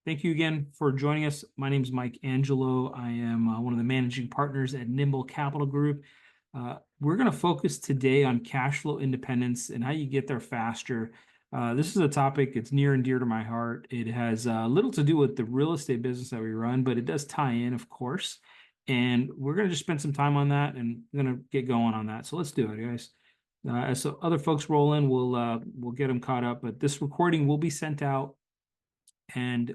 Thank you again for joining us. My name is Mike Angelo. I am one of the managing partners at Nimble Capital Group. We're going to focus today on cash flow independence and how you get there faster. This is a topic that's near and dear to my heart. It has little to do with the real estate business that we run, but it does tie in, of course. And we're going to just spend some time on that and we're going to get going on that. So let's do it, guys. As other folks roll in, we'll get them caught up. But this recording will be sent out and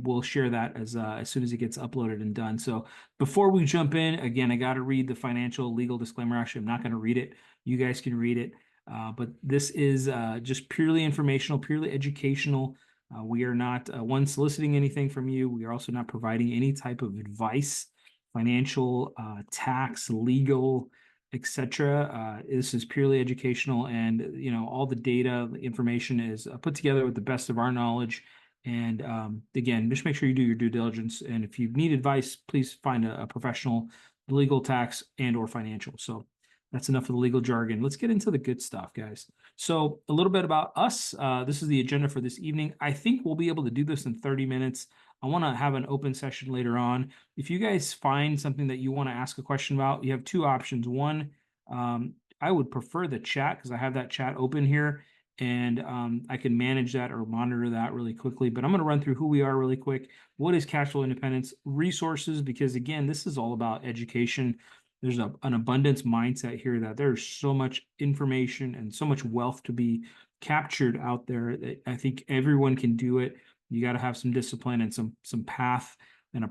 we'll share that as soon as it gets uploaded and done. So before we jump in, again, I got to read the financial legal disclaimer. Actually, I'm not going to read it. You guys can read it. But this is just purely informational, purely educational. We are not one soliciting anything from you. We are also not providing any type of advice, financial, tax, legal, etc. This is purely educational, and all the data, the information is put together with the best of our knowledge. And again, just make sure you do your due diligence. And if you need advice, please find a professional, legal, tax, and or financial. So that's enough of the legal jargon. Let's get into the good stuff, guys. So a little bit about us. This is the agenda for this evening. I think we'll be able to do this in 30 minutes. I want to have an open session later on. If you guys find something that you want to ask a question about, you have two options. One, I would prefer the chat because I have that chat open here, and I can manage that or monitor that really quickly. But I'm going to run through who we are really quick. What is cash flow independence? Resources, because again, this is all about education. There's an abundance mindset here that there's so much information and so much wealth to be captured out there that I think everyone can do it. You got to have some discipline and some path and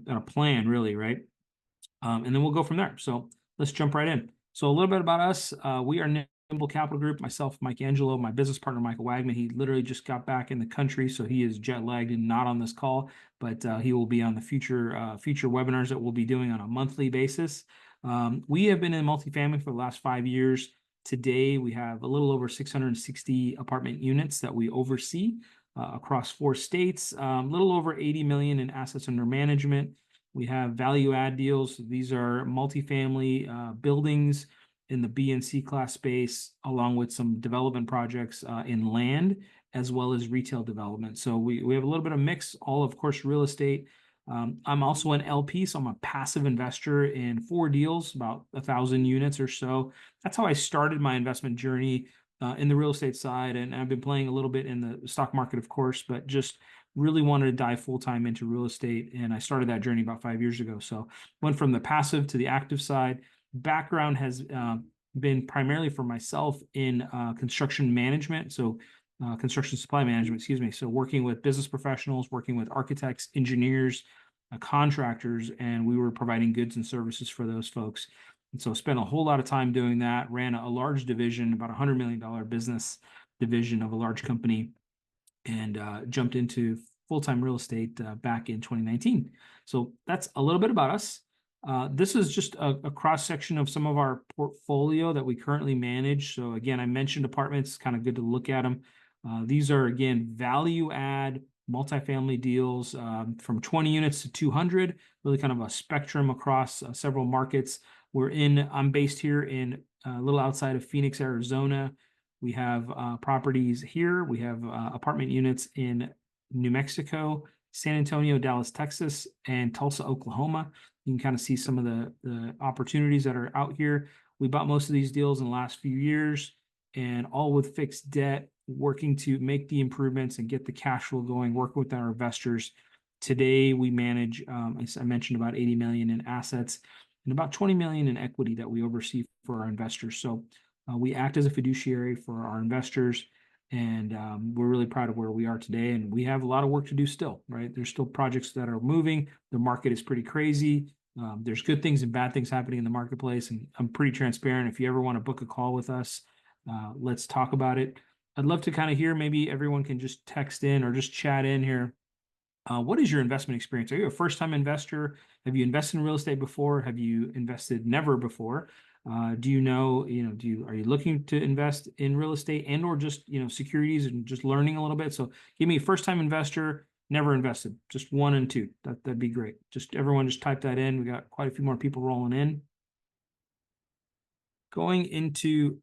a plan, really, right? And then we'll go from there. So let's jump right in. So a little bit about us. We are Nimble Capital Group. Myself, Mike Angelo, my business partner, Michael Wagman. He literally just got back in the country, so he is jet lagged and not on this call, but he will be on the future webinars that we'll be doing on a monthly basis. We have been in multifamily for the last 5 years. Today, we have a little over 660 apartment units that we oversee across 4 states, a little over 80 million in assets under management. We have value add deals. These are multifamily buildings in the B and C class space, along with some development projects in land, as well as retail development. So we have a little bit of mix, all of course, real estate. I'm also an LP, so I'm a passive investor in 4 deals, about 1,000 units or so. That's how I started my investment journey in the real estate side. And I've been playing a little bit in the stock market, of course, but just really wanted to dive full-time into real estate. And I started that journey about 5 years ago. So went from the passive to the active side. Background has been primarily for myself in construction management. So construction supply management, excuse me. So working with business professionals, working with architects, engineers, contractors, and we were providing goods and services for those folks. And so spent a whole lot of time doing that, ran a large division, about $100 million business division of a large company, and jumped into full-time real estate back in 2019. So that's a little bit about us. This is just a cross-section of some of our portfolio that we currently manage. So again, I mentioned apartments, kind of good to look at them. These are, again, value add multifamily deals from 20 units to 200, really kind of a spectrum across several markets. I'm based here in a little outside of Phoenix, Arizona. We have properties here. We have apartment units in New Mexico, San Antonio, Dallas, Texas, and Tulsa, Oklahoma. You can kind of see some of the opportunities that are out here. We bought most of these deals in the last few years, and all with fixed debt, working to make the improvements and get the cash flow going, working with our investors. Today, we manage, as I mentioned, about 80 million in assets and about 20 million in equity that we oversee for our investors. So we act as a fiduciary for our investors, and we're really proud of where we are today. And we have a lot of work to do still, right? There's still projects that are moving. The market is pretty crazy. There's good things and bad things happening in the marketplace, and I'm pretty transparent. If you ever want to book a call with us, let's talk about it. I'd love to kind of hear, maybe everyone can just text in or just chat in here. What is your investment experience? Are you a first-time investor? Have you invested in real estate before? Have you invested never before? Do you know, are you looking to invest in real estate and or just, securities and just learning a little bit? So give me a first-time investor, never invested, just 1 and 2. That'd be great. Just everyone just type that in. We got quite a few more people rolling in. Going into,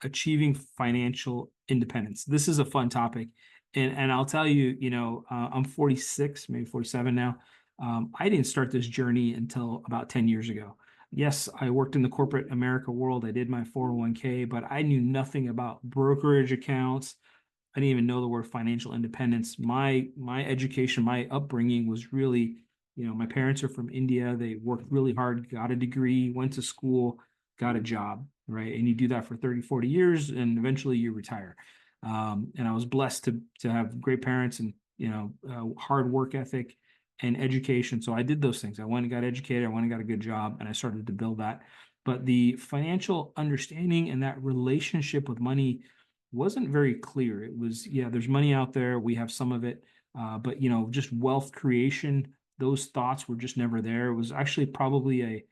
achieving financial independence. This is a fun topic. And I'll tell you, I'm 46, maybe 47 now. I didn't start this journey until about 10 years ago. Yes, I worked in the corporate America world. I did my 401k, but I knew nothing about brokerage accounts. I didn't even know the word financial independence. My education, my upbringing was really, my parents are from India. They worked really hard, got a degree, went to school, got a job, right? And you do that for 30, 40 years, and eventually you retire. And I was blessed to have great parents and, hard work ethic and education. So I did those things. I went and got educated. I went and got a good job, and I started to build that. But the financial understanding and that relationship with money wasn't very clear. It was, yeah, there's money out there. We have some of it. But, just wealth creation, those thoughts were just never there. It was actually probably a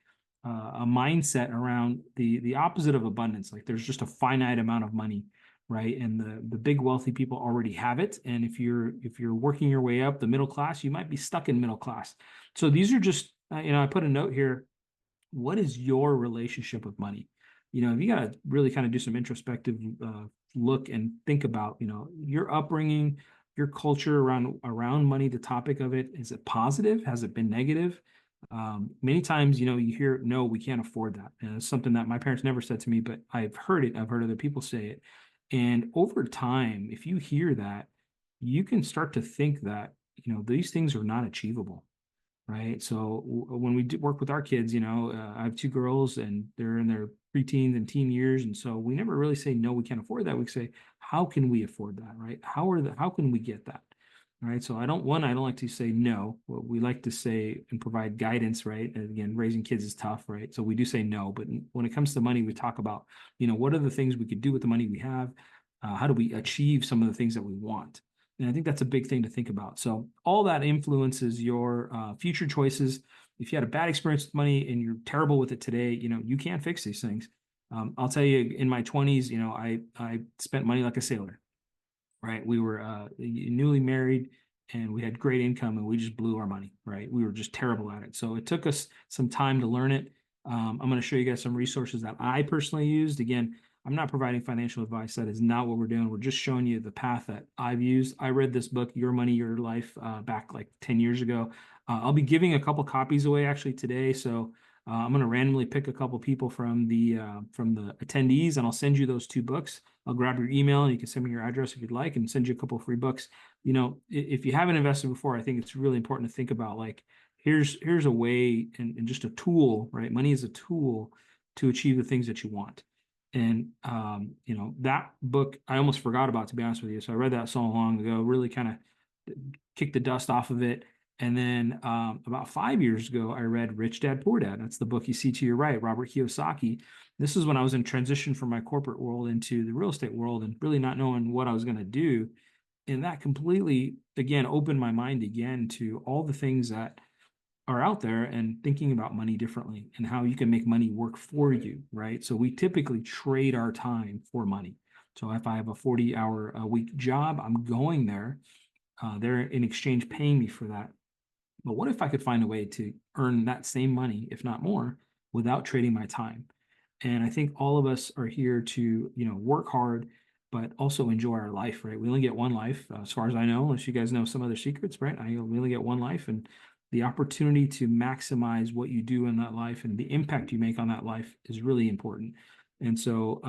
mindset around the opposite of abundance. Like there's just a finite amount of money, right? And the big wealthy people already have it. And if you're working your way up the middle class, you might be stuck in middle class. So these are just, I put a note here. What is your relationship with money? You got to really kind of do some introspective look and think about, your upbringing, your culture around money, the topic of it. Is it positive? Has it been negative? Many times, you hear, no, we can't afford that. And it's something that my parents never said to me, but I've heard it. I've heard other people say it. And over time, if you hear that, you can start to think that, these things are not achievable, right? So when we work with our kids, I have two girls and they're in their preteens and teen years, and so we never really say no, we can't afford that. We say, how can we afford that, right? How can we get that, right? So I don't like to say no. What we like to say and provide guidance, right? And again, raising kids is tough, right? So we do say no, but when it comes to money, we talk about, what are the things we could do with the money we have? How do we achieve some of the things that we want? And I think that's a big thing to think about. So all that influences your future choices. If you had a bad experience with money and you're terrible with it today, you can't fix these things. I'll tell you, in my 20s, I spent money like a sailor, right? We were newly married and we had great income and we just blew our money, right? We were just terrible at it. So it took us some time to learn it. I'm going to show you guys some resources that I personally used. Again, I'm not providing financial advice. That is not what we're doing. We're just showing you the path that I've used. I read this book, Your Money, Your Life, back like 10 years ago. I'll be giving a couple copies away actually today. So I'm going to randomly pick a couple people from the attendees, and I'll send you those two books. I'll grab your email and you can send me your address if you'd like and send you a couple of free books. If you haven't invested before, I think it's really important to think about like, here's a way and just a tool, right? Money is a tool to achieve the things that you want. And, that book I almost forgot about, to be honest with you. So I read that so long ago, really kind of kicked the dust off of it. And then about 5 years ago, I read Rich Dad Poor Dad. That's the book you see to your right, Robert Kiyosaki. This is when I was in transition from my corporate world into the real estate world and really not knowing what I was going to do. And that completely, again, opened my mind again to all the things that are out there and thinking about money differently and how you can make money work for you, right? So we typically trade our time for money. So if I have a 40-hour a week job, I'm going there. They're in exchange paying me for that. But what if I could find a way to earn that same money, if not more, without trading my time? And I think all of us are here to, work hard, but also enjoy our life, right? We only get one life, as far as I know, unless you guys know some other secrets, right? We only get one life, and the opportunity to maximize what you do in that life and the impact you make on that life is really important. And so,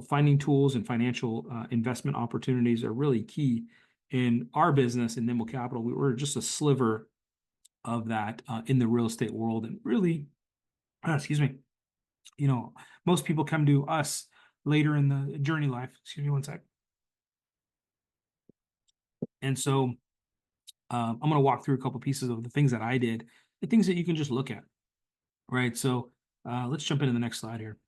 finding tools and financial investment opportunities are really key. In our business in Nimble Capital, we were just a sliver of that in the real estate world. And really, excuse me, most people come to us later in the journey life. Excuse me one sec. And so I'm going to walk through a couple pieces of the things that I did, the things that you can just look at, right? So let's jump into the next slide here.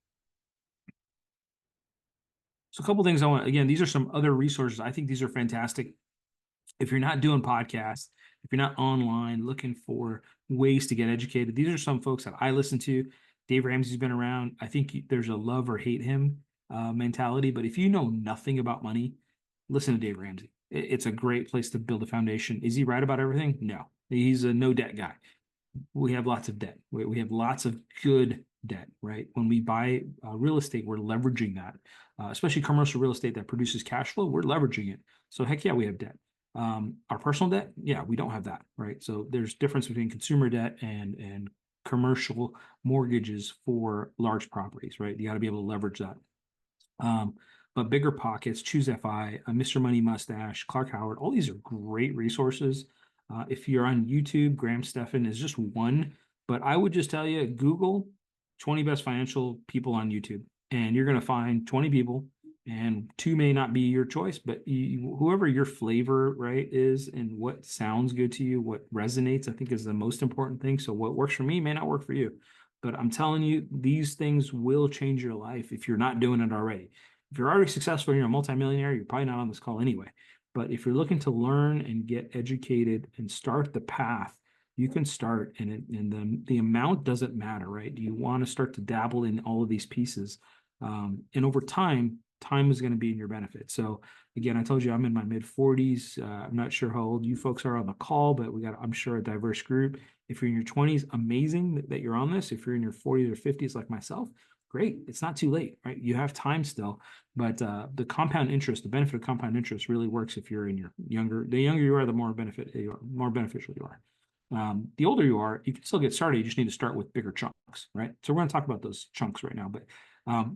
So a couple things I want, again, these are some other resources. I think these are fantastic. If you're not doing podcasts, if you're not online looking for ways to get educated, these are some folks that I listen to. Dave Ramsey's been around. I think there's a love or hate him mentality, but if you know nothing about money, listen to Dave Ramsey. It's a great place to build a foundation. Is he right about everything? No. He's a no debt guy. We have lots of debt. We have lots of good debt, right? When we buy real estate, we're leveraging that, especially commercial real estate that produces cash flow. We're leveraging it. So heck yeah, we have debt. Our personal debt, yeah, we don't have that, right? So there's difference between consumer debt and commercial mortgages for large properties, right? You got to be able to leverage that. But Bigger Pockets, Choose FI, Mr. Money Mustache, Clark Howard, all these are great resources. If you're on YouTube, Graham Stephan is just one, but I would just tell you, Google 20 best financial people on YouTube, and you're going to find 20 people, and two may not be your choice, but whoever your flavor, right, is and what sounds good to you, what resonates, I think is the most important thing. So what works for me may not work for you. But I'm telling you, these things will change your life if you're not doing it already. If you're already successful and you're a multimillionaire, you're probably not on this call anyway. But if you're looking to learn and get educated and start the path, you can start, and the amount doesn't matter, right? Do you want to start to dabble in all of these pieces? And over time is going to be in your benefit. So again, I told you I'm in my mid 40s. I'm not sure how old you folks are on the call, but we got, I'm sure, a diverse group. If you're in your 20s, amazing that you're on this. If you're in your 40s or 50s like myself, great. It's not too late, right? You have time still, but the compound interest, the benefit of compound interest really works if you're in your younger. The younger you are, the more more beneficial you are. The older you are, you can still get started. You just need to start with bigger chunks, right? So we're going to talk about those chunks right now. But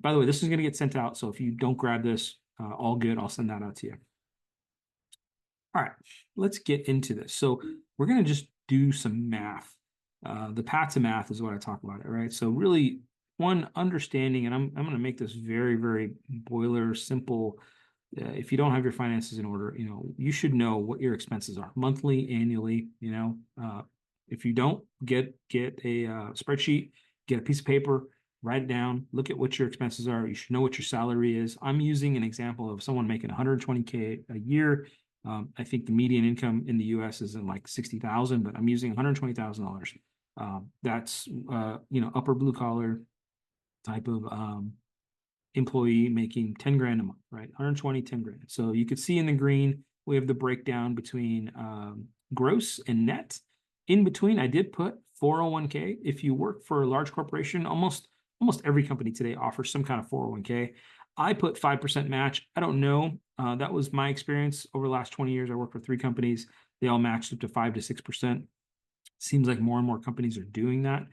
by the way, this is going to get sent out. So if you don't grab this, all good. I'll send that out to you. All right, let's get into this. So we're going to just do some math. The path to math is what I talk about it, right? So really one understanding, and I'm going to make this very, very boiler simple. If you don't have your finances in order, you should know what your expenses are monthly, annually. If you don't, get a spreadsheet, get a piece of paper, write it down, look at what your expenses are. You should know what your salary is. I'm using an example of someone making 120K a year. I think the median income in the U.S. is in like 60,000, but I'm using $120,000. That's upper blue collar type of employee making 10 grand a month, right? 120, 10 grand. So you could see in the green, we have the breakdown between gross and net. In between, I did put 401k. If you work for a large corporation, almost every company today offers some kind of 401k. I put 5% match. I don't know. That was my experience over the last 20 years. I worked for 3 companies. They all matched up to 5 to 6%. Seems like more and more companies are doing that.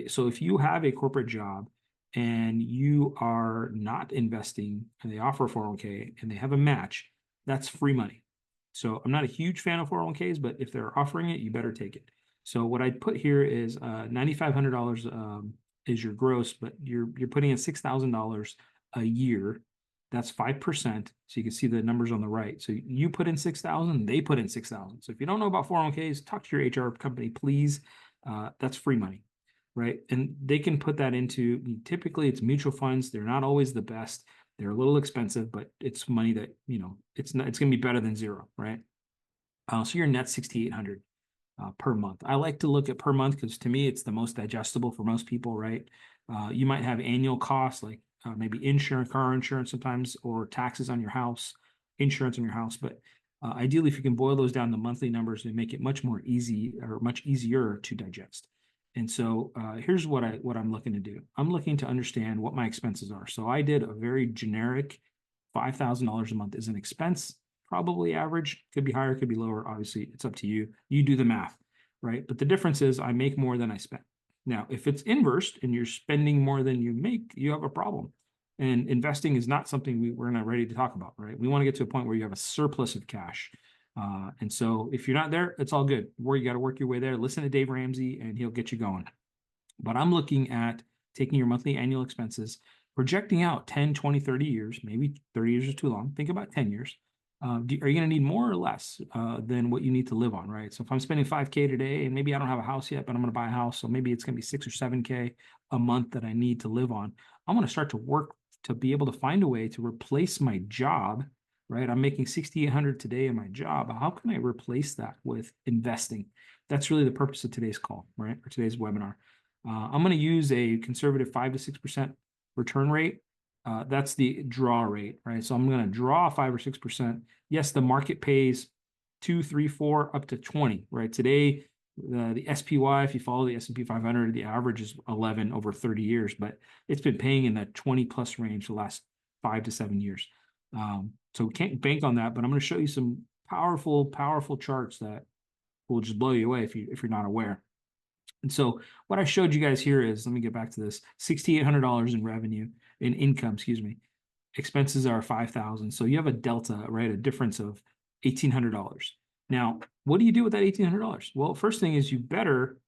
So if you have a corporate job and you are not investing and they offer a 401k and they have a match, that's free money. So I'm not a huge fan of 401ks, but if they're offering it, you better take it. So what I put here is $9,500 is your gross, but you're putting in $6,000 a year. That's 5%. So you can see the numbers on the right. So you put in 6,000, they put in 6,000. So if you don't know about 401ks, talk to your HR company, please. That's free money, right? And they can put that into, typically it's mutual funds. They're not always the best. They're a little expensive, but it's money that, it's going to be better than zero, right? So your net 6,800 per month. I like to look at per month because to me, it's the most digestible for most people, right? You might have annual costs like maybe insurance, car insurance sometimes, or taxes on your house, insurance on your house. But ideally, if you can boil those down to monthly numbers and make it much easier to digest. And so here's what I'm looking to do. I'm looking to understand what my expenses are. So I did a very generic $5,000 a month as an expense, probably average, could be higher, could be lower. Obviously, it's up to you. You do the math, right? But the difference is I make more than I spend. Now, if it's inversed and you're spending more than you make, you have a problem. And investing is not something we're not ready to talk about, right? We want to get to a point where you have a surplus of cash. And so if you're not there, it's all good. Where you got to work your way there. Listen to Dave Ramsey and he'll get you going. But I'm looking at taking your monthly annual expenses, projecting out 10, 20, 30 years, maybe 30 years is too long. Think about 10 years. Are you going to need more or less than what you need to live on, right? So if I'm spending 5K today and maybe I don't have a house yet, but I'm going to buy a house. So maybe it's going to be 6 or 7K a month that I need to live on. I'm going to start to work to be able to find a way to replace my job, right? I'm making 6,800 today in my job. How can I replace that with investing? That's really the purpose of today's call, right? Or today's webinar. I'm going to use a conservative 5 to 6% return rate. That's the draw rate, right? So I'm going to draw 5 or 6%. Yes, the market pays 2, 3, 4, up to 20, right? Today, the SPY, if you follow the S&P 500, the average is 11 over 30 years, but it's been paying in that 20 plus range the last 5 to 7 years. So we can't bank on that, but I'm going to show you some powerful, powerful charts that will just blow you away if you're not aware. And so what I showed you guys here is, let me get back to this, $6,800 in revenue, in income, excuse me. Expenses are 5,000. So you have a delta, right? A difference of $1,800. Now, what do you do with that $1,800? Well, first thing is you better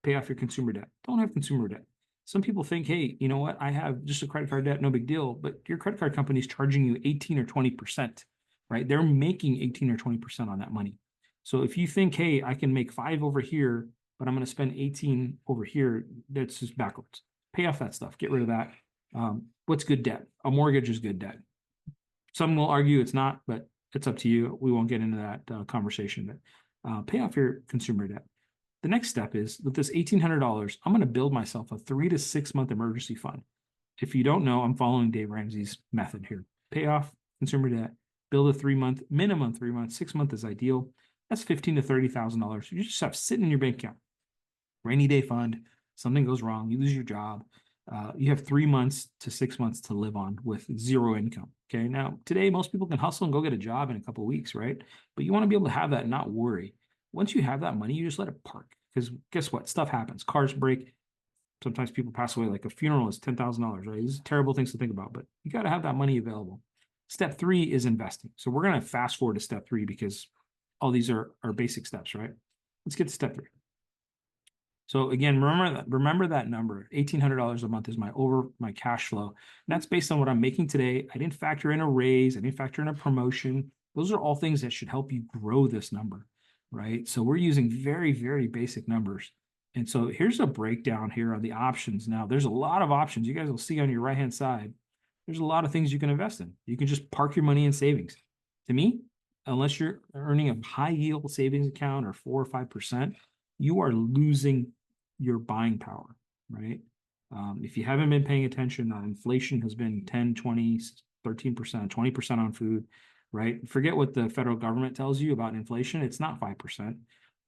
pay off your consumer debt. Don't have consumer debt. Some people think, hey, you know what? I have just a credit card debt, no big deal. But your credit card company is charging you 18 or 20%, right? They're making 18 or 20% on that money. So if you think, hey, I can make 5 over here, but I'm going to spend 18 over here, that's just backwards. Pay off that stuff. Get rid of that. What's good debt? A mortgage is good debt. Some will argue it's not, but it's up to you. We won't get into that conversation. But pay off your consumer debt. The next step is with this $1,800, I'm going to build myself a 3 to 6 month emergency fund. If you don't know, I'm following Dave Ramsey's method here. Pay off consumer debt, build a 3 month, minimum 3 months, 6 month is ideal. That's $15,000 to $30,000. You just have sitting in your bank account. Rainy day fund, something goes wrong, you lose your job. You have 3 months to 6 months to live on with zero income. Okay. Now, today, most people can hustle and go get a job in a couple of weeks, right? But you want to be able to have that and not worry. Once you have that money, you just let it park. Because guess what? Stuff happens. Cars break. Sometimes people pass away. Like a funeral is $10,000, right? These are terrible things to think about, but you got to have that money available. Step 3 is investing. So we're going to fast forward to step 3 because all these are basic steps, right? Let's get to step 3. So again, remember that number, $1,800 a month is my cash flow. And that's based on what I'm making today. I didn't factor in a raise. I didn't factor in a promotion. Those are all things that should help you grow this number, right? So we're using very, very basic numbers. And so here's a breakdown here on the options. Now, there's a lot of options. You guys will see on your right-hand side, there's a lot of things you can invest in. You can just park your money in savings. To me, unless you're earning a high yield savings account or 4 or 5%, you are losing your buying power, right? If you haven't been paying attention, inflation has been 10, 20, 13%, 20% on food, right? Forget what the federal government tells you about inflation. It's not 5%.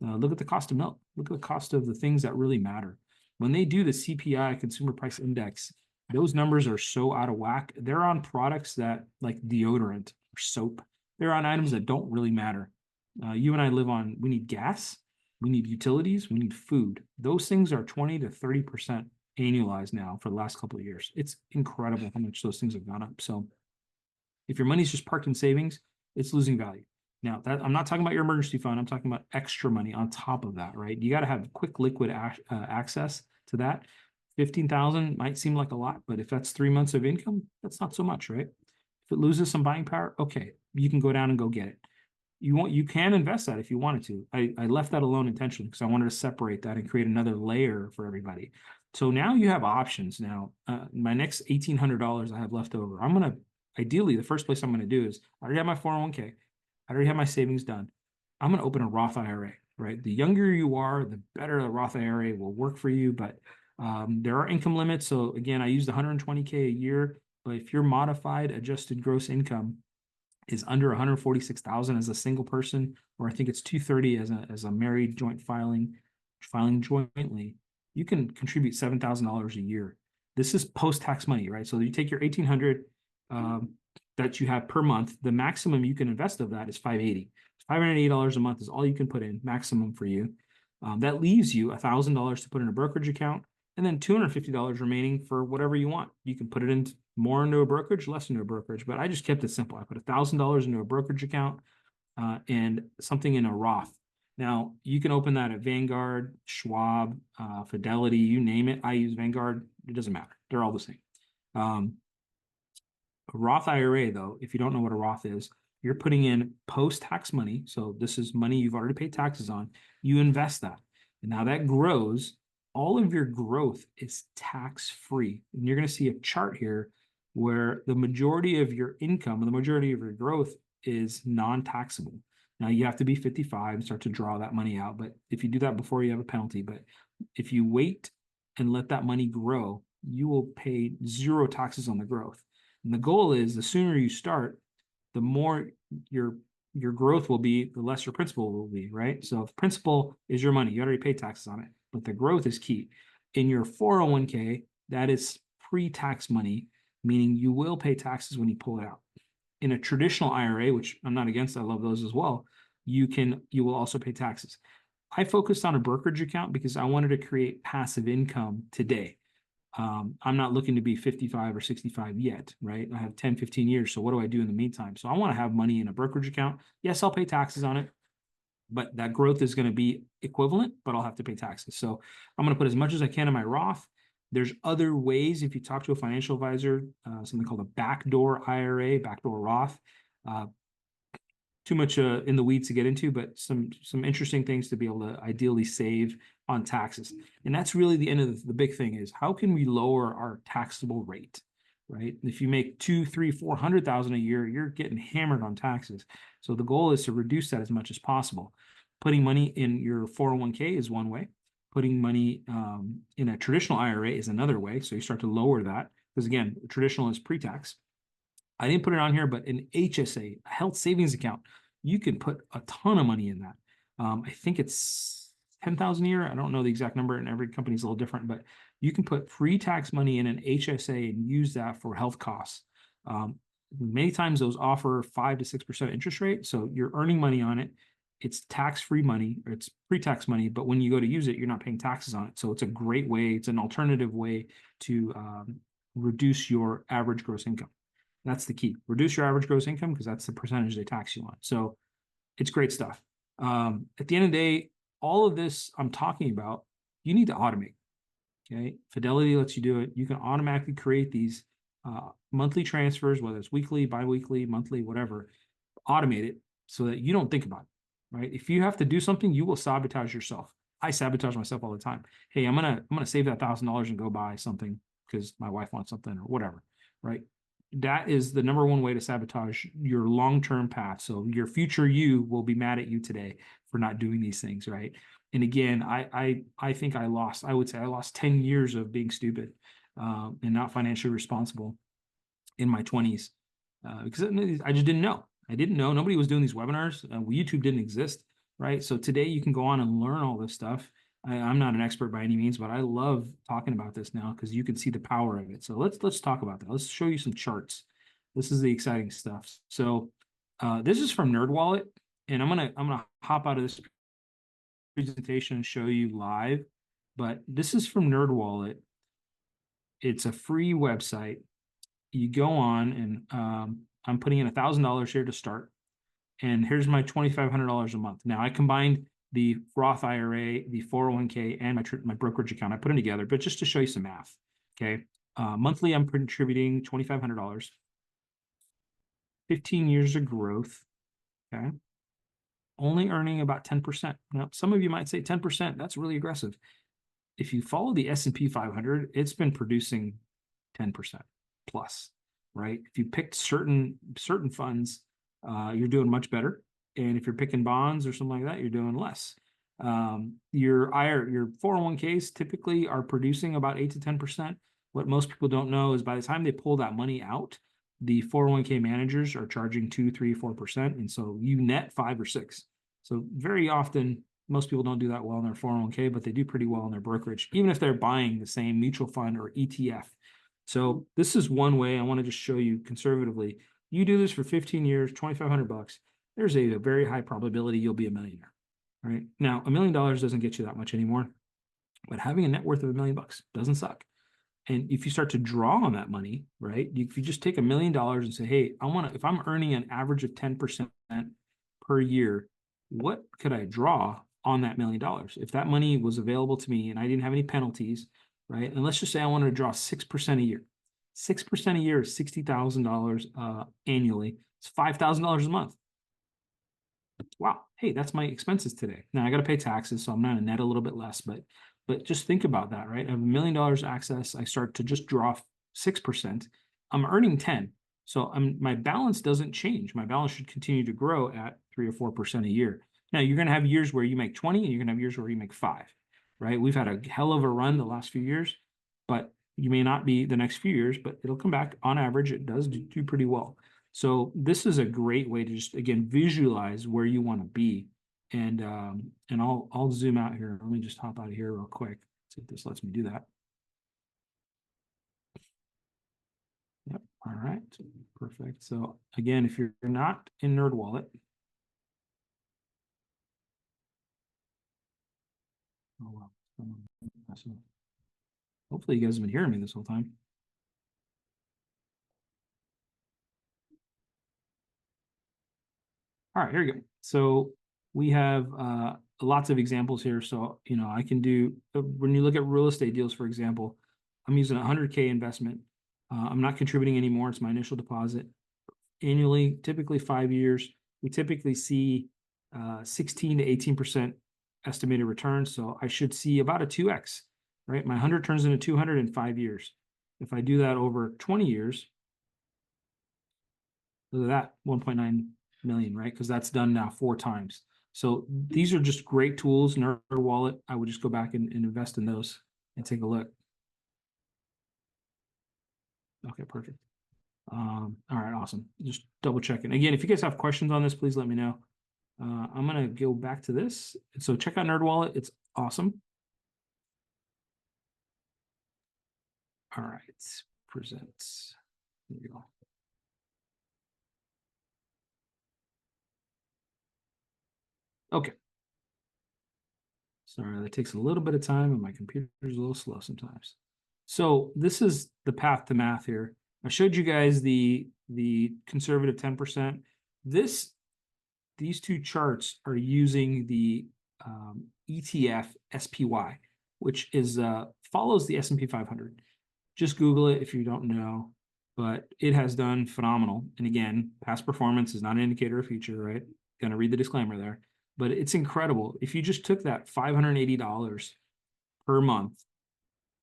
Look at the cost of milk. Look at the cost of the things that really matter. When they do the CPI, Consumer Price Index, those numbers are so out of whack. They're on products that like deodorant or soap. They're on items that don't really matter. You and I we need gas, we need utilities, we need food. Those things are 20 to 30% annualized now for the last couple of years. It's incredible how much those things have gone up. So if your money's just parked in savings, it's losing value. Now, I'm not talking about your emergency fund. I'm talking about extra money on top of that, right? You got to have quick liquid access to that. 15,000 might seem like a lot, but if that's 3 months of income, that's not so much, right? If it loses some buying power, okay, you can go down and go get it. You can invest that if you wanted to. I left that alone intentionally because I wanted to separate that and create another layer for everybody. So now you have options. Now, my next $1,800 I have left over. Ideally, the first place I'm going to do is I already have my 401k. I already have my savings done. I'm going to open a Roth IRA, right? The younger you are, the better the Roth IRA will work for you. But there are income limits. So again, I used 120K a year. But if your modified adjusted gross income is under 146,000 as a single person, or I think it's 230 as a married filing jointly, you can contribute $7,000 a year. This is post-tax money, right? So you take your 1,800 that you have per month. The maximum you can invest of that is $580. $580 a month is all you can put in, maximum for you. That leaves you $1,000 to put in a brokerage account, and then $250 remaining for whatever you want. You can put it in more into a brokerage, less into a brokerage, but I just kept it simple. I put $1,000 into a brokerage account and something in a Roth. Now, you can open that at Vanguard, Schwab, Fidelity, you name it. I use Vanguard. It doesn't matter. They're all the same. A Roth IRA, though, if you don't know what a Roth is, you're putting in post-tax money. So this is money you've already paid taxes on. You invest that. And now that grows. All of your growth is tax-free. And you're going to see a chart here where the majority of your income and the majority of your growth is non-taxable. Now, you have to be 55 and start to draw that money out. But if you do that before, you have a penalty. But if you wait and let that money grow, you will pay 0 taxes on the growth. And the goal is the sooner you start, the more your growth will be, the less your principal will be, right? So if principal is your money, you already pay taxes on it, but the growth is key. In your 401k, that is pre-tax money, meaning you will pay taxes when you pull it out. In a traditional IRA, which I'm not against, I love those as well, you will also pay taxes. I focused on a brokerage account because I wanted to create passive income today. I'm not looking to be 55 or 65 yet, right? I have 10, 15 years. So what do I do in the meantime? So I want to have money in a brokerage account. Yes, I'll pay taxes on it, but that growth is going to be equivalent, but I'll have to pay taxes. So I'm going to put as much as I can in my Roth. There's other ways. If you talk to a financial advisor, something called a backdoor IRA, backdoor Roth. Too much in the weeds to get into, but some interesting things to be able to ideally save on taxes. And that's really the end of the big thing is how can we lower our taxable rate, right? If you make 2, 3, 400,000 a year, you're getting hammered on taxes. So the goal is to reduce that as much as possible. Putting money in your 401k is one way. Putting money in a traditional IRA is another way. So you start to lower that because again, traditional is pre-tax. I didn't put it on here, but an HSA, a health savings account, you can put a ton of money in that. I think it's 10,000 a year. I don't know the exact number, and every company is a little different, but you can put pre-tax money in an HSA and use that for health costs. Many times those offer 5 to 6% interest rate, so you're earning money on it. It's tax-free money, or it's pre-tax money, but when you go to use it, you're not paying taxes on it. So it's a great way. It's an alternative way to reduce your average gross income. That's the key. Reduce your average gross income because that's the percentage they tax you on. So it's great stuff. At the end of the day, all of this I'm talking about, you need to automate. Okay. Fidelity lets you do it. You can automatically create these monthly transfers, whether it's weekly, biweekly, monthly, whatever, automate it so that you don't think about it. Right. If you have to do something, you will sabotage yourself. I sabotage myself all the time. Hey, I'm gonna save that $1,000 and go buy something because my wife wants something or whatever. Right. That is the number one way to sabotage your long-term path. So your future you will be mad at you today for not doing these things, right? And again, I think I would say I lost 10 years of being stupid and not financially responsible in my 20s because I just didn't know. I didn't know. Nobody was doing these webinars. YouTube didn't exist, right? So today you can go on and learn all this stuff. I'm not an expert by any means, but I love talking about this now because you can see the power of it. So let's talk about that. Let's show you some charts. This is the exciting stuff. So this is from NerdWallet, and I'm gonna hop out of this presentation and show you live. But this is from NerdWallet. It's a free website. You go on, and I'm putting in $1,000 here to start. And here's my $2,500 a month. Now I combined the Roth IRA, the 401k, and my brokerage account. I put them together, but just to show you some math. Okay. Monthly, I'm contributing $2,500. 15 years of growth. Okay. Only earning about 10%. Now, some of you might say 10%. That's really aggressive. If you follow the S&P 500, it's been producing 10% plus, right? If you picked certain funds, you're doing much better. And if you're picking bonds or something like that, you're doing less. Your 401ks typically are producing about 8 to 10%. What most people don't know is by the time they pull that money out, the 401k managers are charging 2, 3, 4%. And so you net 5 or 6. So very often, most people don't do that well in their 401k, but they do pretty well in their brokerage, even if they're buying the same mutual fund or ETF. So this is one way I want to just show you conservatively. You do this for 15 years, $2,500. There's a very high probability you'll be a millionaire. Right now, $1 million doesn't get you that much anymore, but having a net worth of $1 million doesn't suck. And if you start to draw on that money, right? If you just take $1 million and say, hey, if I'm earning an average of 10% per year, what could I draw on that $1 million? If that money was available to me and I didn't have any penalties, right? And let's just say I wanted to draw 6% a year. 6% a year is $60,000 annually. It's $5,000 a month. Wow. Hey, that's my expenses today. Now I got to pay taxes, so I'm going to net a little bit less, but just think about that, right? I have $1 million access. I start to just draw 6%. I'm earning 10. So my balance doesn't change. My balance should continue to grow at 3 or 4% a year. Now you're going to have years where you make 20 and you're going to have years where you make 5, right? We've had a hell of a run the last few years, but you may not be the next few years, but it'll come back. On average, it does do pretty well. So this is a great way to just, again, visualize where you want to be. And I'll zoom out here. Let me just hop out of here real quick. See if this lets me do that. Yep. All right, perfect. So again, if you're not in NerdWallet, oh wow, hopefully you guys have been hearing me this whole time. All right, here we go. So we have lots of examples here. So, I can do, when you look at real estate deals, for example, I'm using a 100K investment. I'm not contributing anymore. It's my initial deposit. Annually, typically 5 years, we typically see 16 to 18% estimated return. So I should see about a 2x, right? My 100 turns into 200 in 5 years. If I do that over 20 years, look at that, 1.9 million, right? Because that's done now 4 times. So these are just great tools. Nerd Wallet, I would just go back and invest in those and take a look. Okay, perfect. All right, awesome. Just double checking. Again, if you guys have questions on this, please let me know. I'm gonna go back to this. So check out Nerd Wallet. It's awesome. All right, presents. There you go. Okay. Sorry, that takes a little bit of time and my computer's a little slow sometimes. So this is the path to math here. I showed you guys the conservative 10%. These two charts are using the ETF SPY, which is follows the S&P 500. Just Google it if you don't know, but it has done phenomenal. And again, past performance is not an indicator of future, right? Gonna read the disclaimer there, but it's incredible. If you just took that $580 per month,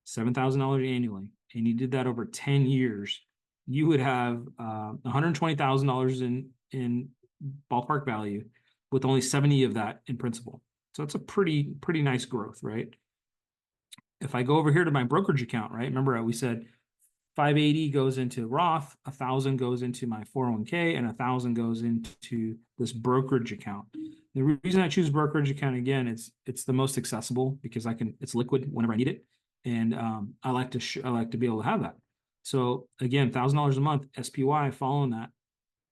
$7,000 annually, and you did that over 10 years, you would have $120,000 in ballpark value with only 70 of that in principal. So it's a pretty nice growth, right? If I go over here to my brokerage account, right? Remember we said 580 goes into Roth, 1,000 goes into my 401k, and 1,000 goes into this brokerage account. The reason I choose brokerage account again, it's the most accessible because it's liquid whenever I need it, and I like to be able to have that. So again, $1,000 a month SPY following that,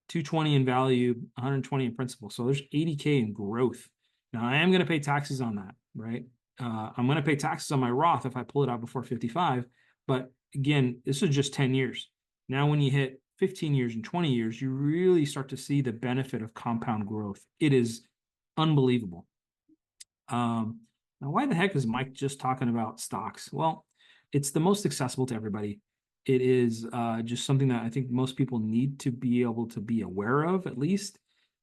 220 in value, 120 in principal. So there's 80K in growth. Now I am going to pay taxes on that, right? I'm going to pay taxes on my Roth if I pull it out before 55, but again, this is just 10 years. Now, when you hit 15 years and 20 years, you really start to see the benefit of compound growth. It is unbelievable. Now, why the heck is Mike just talking about stocks? Well, it's the most accessible to everybody. It is just something that I think most people need to be able to be aware of, at least.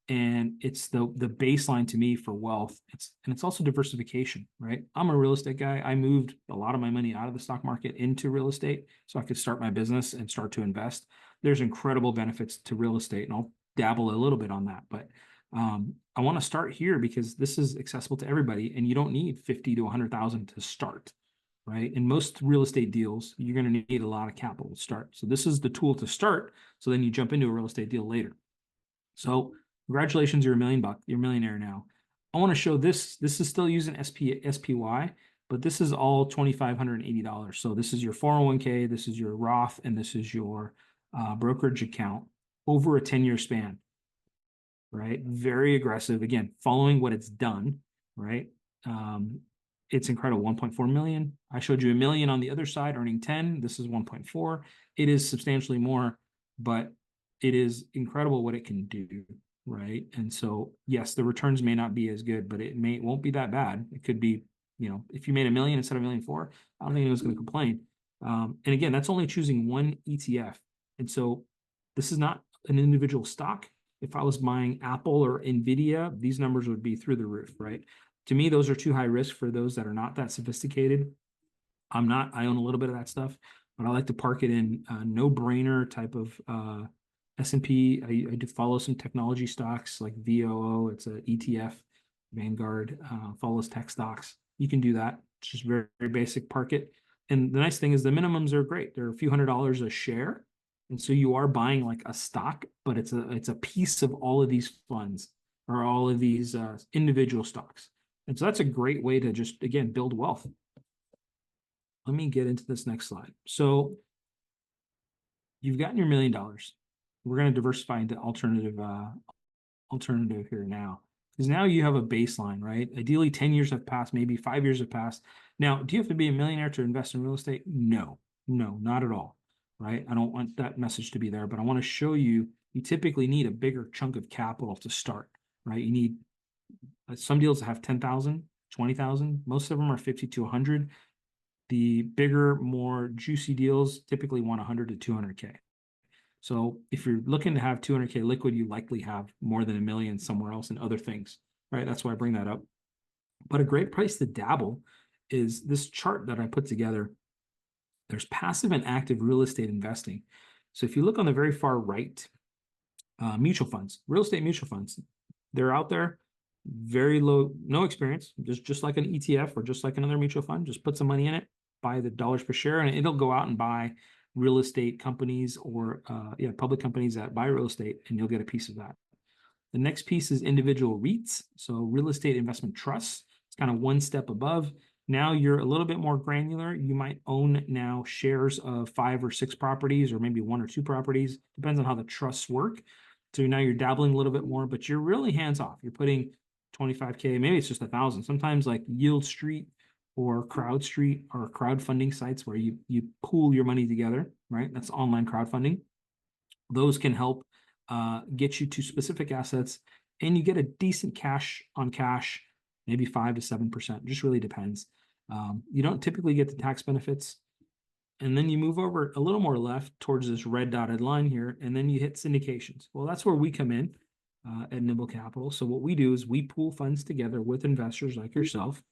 And it's the baseline to me for wealth. It's also diversification, right? I'm a real estate guy. I moved a lot of my money out of the stock market into real estate so I could start my business and start to invest. There's incredible benefits to real estate, and I'll dabble a little bit on that. But I want to start here because this is accessible to everybody, and you don't need 50 to 100,000 to start, right? In most real estate deals, you're going to need a lot of capital to start. So this is the tool to start. So then you jump into a real estate deal later. So congratulations, you're $1 million. You're a millionaire now. I want to show this. This is still using SPY, but this is all $2,580. So this is your 401k, this is your Roth, and this is your brokerage account over a 10-year span, right? Very aggressive. Again, following what it's done, right? It's incredible. 1.4 million. I showed you a million on the other side, earning 10. This is 1.4. It is substantially more, but it is incredible what it can do, right? And so, yes, the returns may not be as good, but won't be that bad. It could be, if you made a million instead of 1,000,004, I don't think anyone's going to complain. And again, that's only choosing one ETF. And so this is not an individual stock. If I was buying Apple or Nvidia, these numbers would be through the roof, right? To me, those are too high risk for those that are not that sophisticated. I'm not. I own a little bit of that stuff, but I like to park it in no-brainer type of S&P. I do follow some technology stocks like VOO. It's an ETF. Vanguard follows tech stocks. You can do that. It's just very, very basic. Park it. And the nice thing is the minimums are great. They're a few $100s a share. And so you are buying like a stock, but it's a piece of all of these funds or all of these individual stocks. And so that's a great way to just, again, build wealth. Let me get into this next slide. So you've gotten your $1 million. We're going to diversify into alternative here now. Because now you have a baseline, right? Ideally, 10 years have passed, maybe 5 years have passed. Now, do you have to be a millionaire to invest in real estate? No, no, not at all, right? I don't want that message to be there, but I want to show you, you typically need a bigger chunk of capital to start, right? You need some deals have 10,000, 20,000. Most of them are 50 to 100. The bigger, more juicy deals typically want 100 to 200K. So if you're looking to have 200K liquid, you likely have more than $1 million somewhere else in other things, right? That's why I bring that up. But a great place to dabble is this chart that I put together. There's passive and active real estate investing. So if you look on the very far right, mutual funds, real estate mutual funds, they're out there, very low, no experience, just like an ETF or just like another mutual fund. Just put some money in it, buy the dollars per share, and it'll go out and buy real estate companies or public companies that buy real estate, and you'll get a piece of that. The next piece is individual REITs, so real estate investment trusts. It's kind of one step above. Now you're a little bit more granular. You might own now shares of 5 or 6 properties, or maybe 1 or 2 properties. Depends on how the trusts work. So now you're dabbling a little bit more, but you're really hands off. You're putting 25K, maybe it's just 1,000. Sometimes like Yield Street or Crowd Street or crowdfunding sites where you pool your money together, right? That's online crowdfunding. Those can help get you to specific assets, and you get a decent cash on cash, maybe 5 to 7%. Just really depends. You don't typically get the tax benefits. And then you move over a little more left towards this red dotted line here, and then you hit syndications. Well, that's where we come in at Nimble Capital. So what we do is we pool funds together with investors like yourself,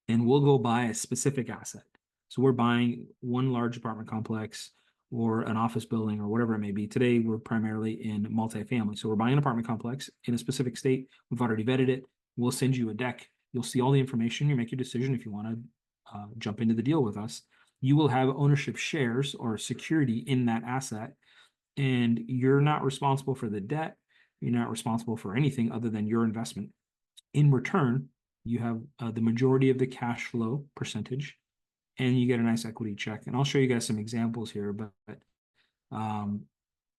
and we'll go buy a specific asset. So we're buying one large apartment complex or an office building or whatever it may be. Today, we're primarily in multifamily. So we're buying an apartment complex in a specific state. We've already vetted it. We'll send you a deck. You'll see all the information. You make your decision if you want to jump into the deal with us. You will have ownership shares or security in that asset, and you're not responsible for the debt. You're not responsible for anything other than your investment. In return, you have the majority of the cash flow percentage, and you get a nice equity check. And I'll show you guys some examples here, but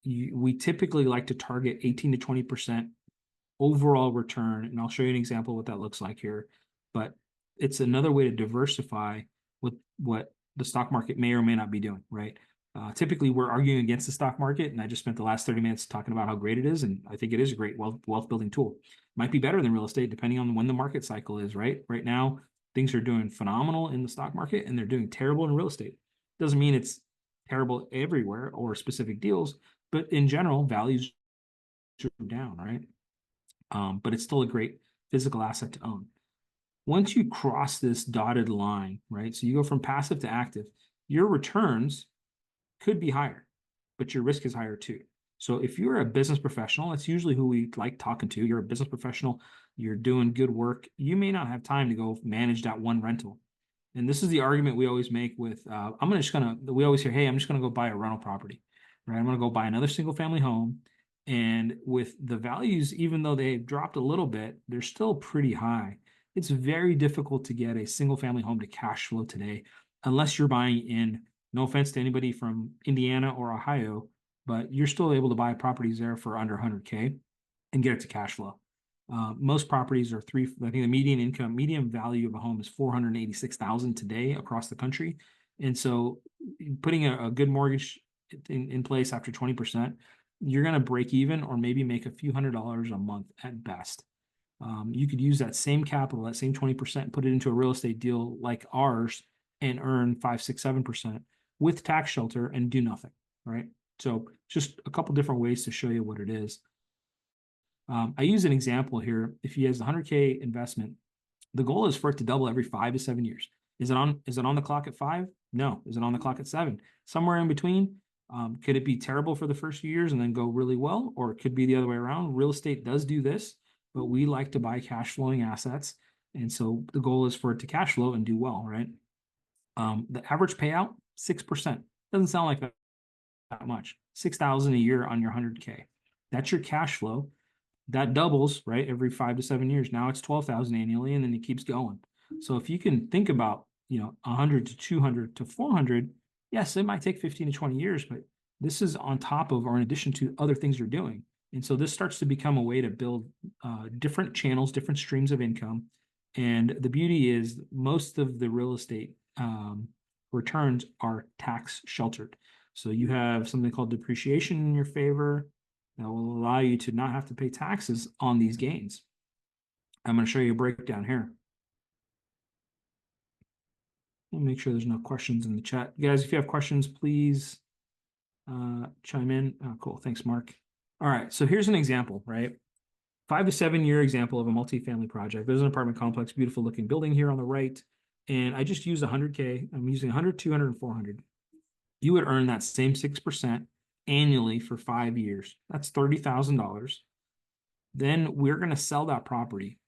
we typically like to target 18 to 20% overall return. And I'll show you an example of what that looks like here. But it's another way to diversify with what the stock market may or may not be doing, right? Typically, we're arguing against the stock market, and I just spent the last 30 minutes talking about how great it is, and I think it is a great wealth building tool. Might be better than real estate, depending on when the market cycle is, right? Right now, things are doing phenomenal in the stock market, and they're doing terrible in real estate. Doesn't mean it's terrible everywhere or specific deals, but in general, values are down, right? But it's still a great physical asset to own. Once you cross this dotted line, right? So you go from passive to active, your returns could be higher, but your risk is higher too. So if you're a business professional, that's usually who we like talking to. You're a business professional, you're doing good work. You may not have time to go manage that one rental. And this is the argument we always make with, we always hear, hey, I'm just going to go buy a rental property, right? I'm going to go buy another single family home. And with the values, even though they've dropped a little bit, they're still pretty high. It's very difficult to get a single family home to cash flow today, unless you're buying in, no offense to anybody from Indiana or Ohio, but you're still able to buy properties there for under 100K and get it to cash flow. Most properties are I think the median value of a home is 486,000 today across the country. And so putting a good mortgage in place after 20%, you're going to break even or maybe make a few $100s a month at best. You could use that same capital, that same 20%, put it into a real estate deal like ours and earn 5, 6, 7% with tax shelter and do nothing, right? So just a couple different ways to show you what it is. I use an example here. If he has a 100K investment, the goal is for it to double every 5 to 7 years. Is it on the clock at 5? No. Is it on the clock at 7? Somewhere in between. Could it be terrible for the first few years and then go really well? Or it could be the other way around. Real estate does do this, but we like to buy cash flowing assets. And so the goal is for it to cash flow and do well, right? The average payout, 6%. Doesn't sound like that much. 6,000 a year on your 100K. That's your cash flow. That doubles, right? Every 5 to 7 years. Now it's 12,000 annually, and then it keeps going. So if you can think about, 100 to 200 to 400, yes, it might take 15 to 20 years, but this is on top of or in addition to other things you're doing. And so this starts to become a way to build different channels, different streams of income. And the beauty is most of the real estate returns are tax sheltered. So you have something called depreciation in your favor that will allow you to not have to pay taxes on these gains. I'm going to show you a breakdown here. Let me make sure there's no questions in the chat. Guys, if you have questions, please chime in. Oh, cool. Thanks, Mark. All right. So here's an example, right? 5 to 7 year example of a multifamily project. There's an apartment complex, beautiful looking building here on the right. And I just used 100K. I'm using 100, 200, and 400. You would earn that same 6% annually for 5 years. That's $30,000. Then we're going to sell that property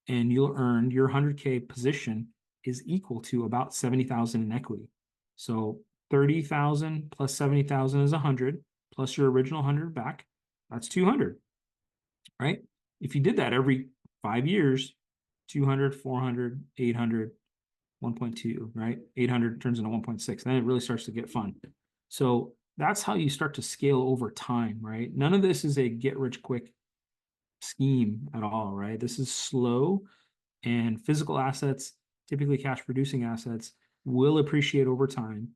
and you'll earn your 100K position is equal to about 70,000 in equity. So 30,000 plus 70,000 is 100 plus your original 100 back. That's 200, right? If you did that every 5 years, 200, 400, 800, 1.2, right? 800 turns into 1.6. Then it really starts to get fun. So that's how you start to scale over time, right? None of this is a get rich quick scheme at all, right? This is slow, and physical assets, typically cash producing assets, will appreciate over time.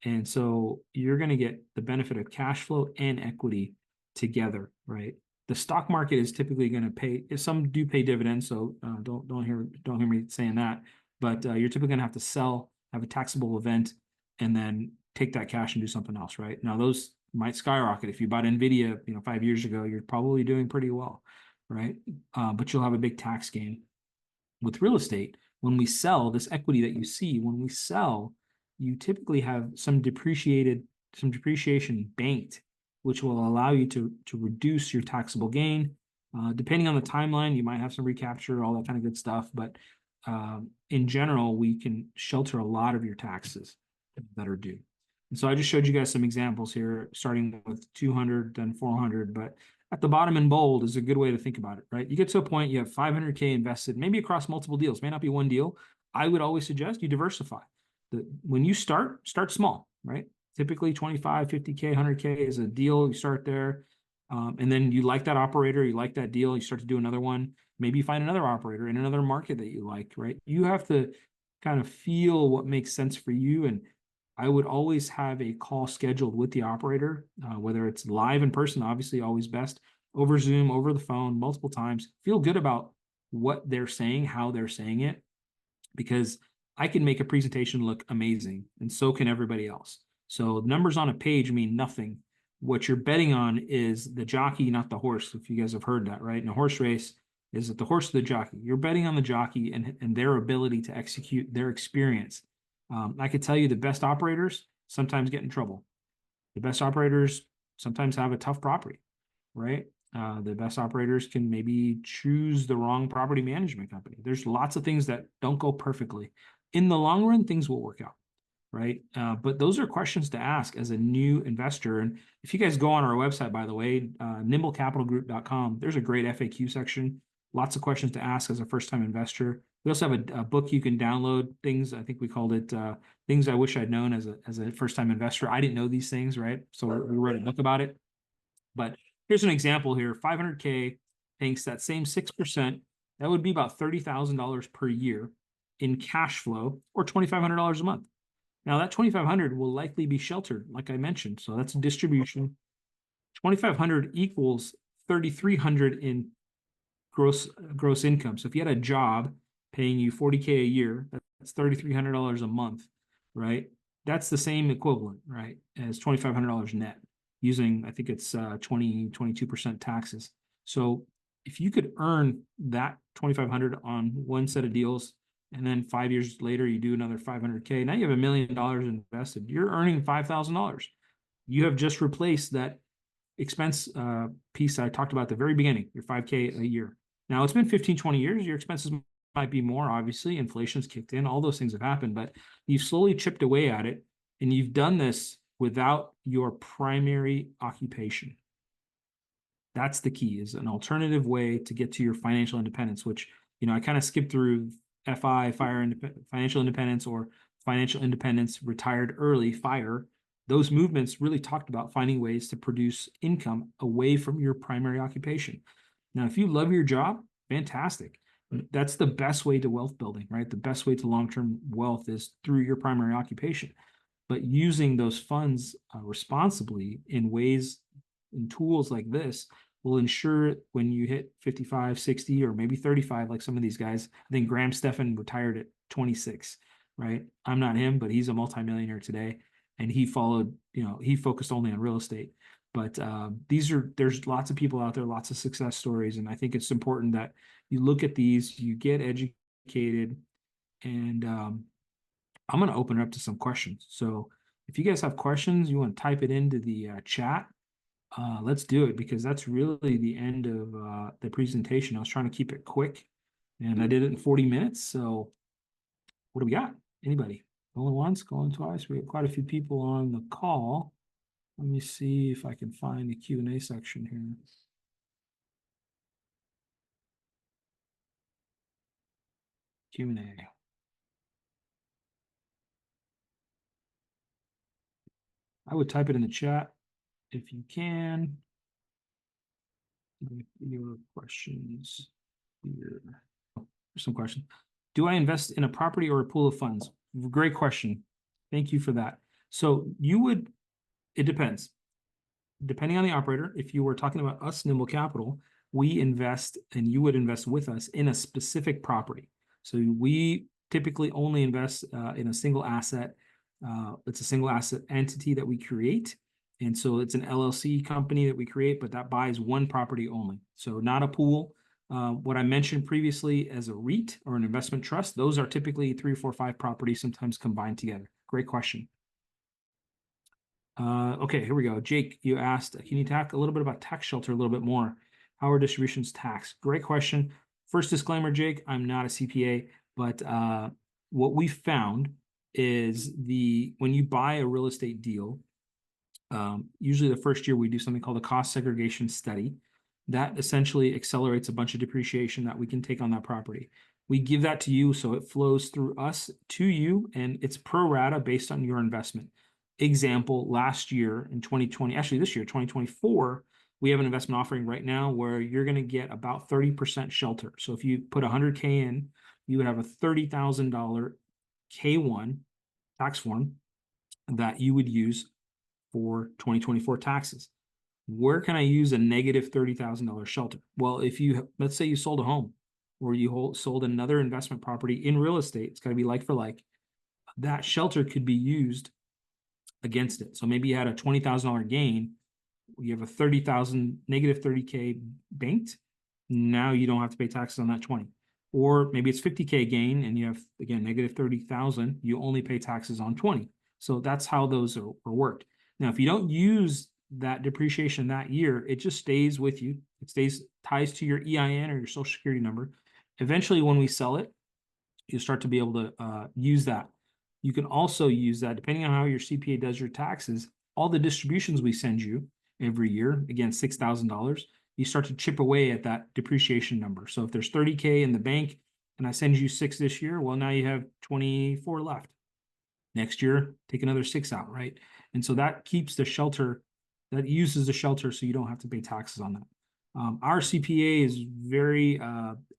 And so you're going to get the benefit of cash flow and equity together, right? The stock market is typically going to pay. Some do pay dividends, so don't hear me saying that. But you're typically going to have to sell, have a taxable event, and then take that cash and do something else, right? Now those might skyrocket. If you bought Nvidia, 5 years ago, you're probably doing pretty well, right? But you'll have a big tax gain. With real estate, when we sell this equity that you see, when we sell, you typically have some depreciation banked, which will allow you to reduce your taxable gain. Depending on the timeline, you might have some recapture, all that kind of good stuff. But in general, we can shelter a lot of your taxes that are due. And so I just showed you guys some examples here, starting with 200, then 400, but at the bottom in bold is a good way to think about it, right? You get to a point, you have 500K invested, maybe across multiple deals, may not be one deal. I would always suggest you diversify. When you start small, right? Typically 25, 50K, 100K is a deal. You start there. And then you like that operator, you like that deal, you start to do another one. Maybe you find another operator in another market that you like, right? You have to kind of feel what makes sense for you. And I would always have a call scheduled with the operator, whether it's live in person, obviously always best, over Zoom, over the phone, multiple times. Feel good about what they're saying, how they're saying it, because I can make a presentation look amazing, and so can everybody else. So numbers on a page mean nothing. What you're betting on is the jockey, not the horse, if you guys have heard that, right? In a horse race, is it the horse or the jockey? You're betting on the jockey and their ability to execute, their experience. I could tell you the best operators sometimes get in trouble. The best operators sometimes have a tough property, right? The best operators can maybe choose the wrong property management company. There's lots of things that don't go perfectly. In the long run, things will work out, right? But those are questions to ask as a new investor. And if you guys go on our website, by the way, nimblecapitalgroup.com, there's a great FAQ section. Lots of questions to ask as a first-time investor. We also have a book you can download, things, I think we called it Things I Wish I'd Known as a first-time investor. I didn't know these things, right? So we wrote a book about it. But here's an example here, 500K, thanks that same 6%, that would be about $30,000 per year in cash flow, or $2,500 a month. Now that 2,500 will likely be sheltered, like I mentioned. So that's a distribution. 2,500 equals 3,300 in gross income. So if you had a job paying you 40K a year, that's $3,300 a month, right? That's the same equivalent, right, as $2,500 net, using, I think it's 22% taxes. So if you could earn that 2,500 on one set of deals, and then 5 years later you do another 500K, now you have $1 million invested. You're earning $5,000. You have just replaced that expense piece I talked about at the very beginning, your 5K a year. Now it's been 15, 20 years. Your expenses might be more, obviously. Inflation's kicked in. All those things have happened, but you've slowly chipped away at it. And you've done this without your primary occupation. That's the key, is an alternative way to get to your financial independence, which, I kind of skipped through FI, financial independence, or financial independence, retired early, FIRE. those movements really talked about finding ways to produce income away from your primary occupation. Now, if you love your job, fantastic. That's the best way to wealth building, right? The best way to long-term wealth is through your primary occupation. But using those funds responsibly in ways and tools like this will ensure when you hit 55, 60, or maybe 35, like some of these guys. I think Graham Stephan retired at 26, right? I'm not him, but he's a multimillionaire today. And he followed, he focused only on real estate. But there's lots of people out there, lots of success stories. And I think it's important that you look at these, you get educated, and I'm going to open it up to some questions. So if you guys have questions, you want to type it into the chat, let's do it, because that's really the end of the presentation. I was trying to keep it quick, and I did it in 40 minutes. So what do we got? Anybody? Going once, going twice? We have quite a few people on the call. Let me see if I can find the Q&A section here. Q&A. I would type it in the chat if you can. Your questions here. Here's some questions. Do I invest in a property or a pool of funds? Great question. Thank you for that. So it depends. Depending on the operator, if you were talking about us, Nimble Capital, we invest, and you would invest with us in a specific property. So we typically only invest in a single asset. It's a single asset entity that we create. And so it's an LLC company that we create, but that buys one property only. So not a pool. What I mentioned previously as a REIT or an investment trust, those are typically 3, 4, 5 properties, sometimes combined together. Great question. Okay, here we go. Jake, you asked, can you talk a little bit about tax shelter a little bit more? How are distributions taxed? Great question. First disclaimer, Jake, I'm not a CPA, but what we found is when you buy a real estate deal, usually the first year we do something called a cost segregation study. That essentially accelerates a bunch of depreciation that we can take on that property. We give that to you, so it flows through us to you, and it's pro rata based on your investment. Example, last year in 2020, actually this year, 2024, we have an investment offering right now where you're going to get about 30% shelter. So if you put 100K in, you would have a $30,000 K1 tax form that you would use for 2024 taxes. Where can I use a negative $30,000 shelter? Well, let's say you sold a home, or you sold another investment property in real estate, it's got to be like for like, that shelter could be used against it. So maybe you had a $20,000 gain, you have a negative 30K banked. Now you don't have to pay taxes on that 20. Or maybe it's 50K gain and you have, again, negative 30,000, you only pay taxes on 20. So that's how those are worked. Now, if you don't use that depreciation that year, it just stays with you. It ties to your EIN or your social security number. Eventually, when we sell it, you start to be able to use that. You can also use that, depending on how your CPA does your taxes, all the distributions we send you every year, again, $6,000, you start to chip away at that depreciation number. So if there's 30K in the bank and I send you 6 this year, well, now you have 24 left. Next year, take another 6 out, right? And so that keeps the shelter, that uses the shelter so you don't have to pay taxes on that. Our CPA is very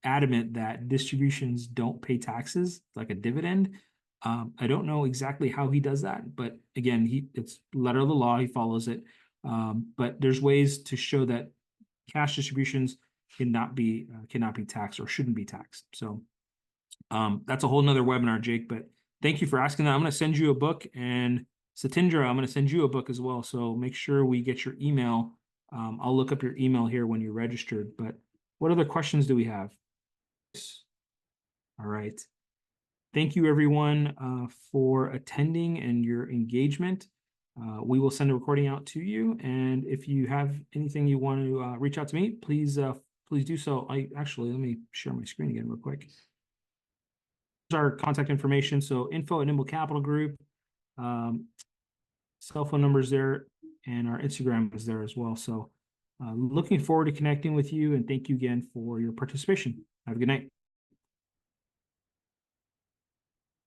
adamant that distributions don't pay taxes, like a dividend. I don't know exactly how he does that, but again, it's letter of the law, he follows it. But there's ways to show that cash distributions cannot be taxed or shouldn't be taxed. So that's a whole nother webinar, Jake, but thank you for asking that. I'm going to send you a book, and Satindra, I'm going to send you a book as well. So make sure we get your email. I'll look up your email here when you're registered, but what other questions do we have? All right. Thank you, everyone, for attending and your engagement. We will send a recording out to you. And if you have anything you want to reach out to me, please do so. Let me share my screen again real quick. Here's our contact information. So info@Nimble Capital Group, cell phone numbers there, and our Instagram is there as well. So looking forward to connecting with you, and thank you again for your participation. Have a good night.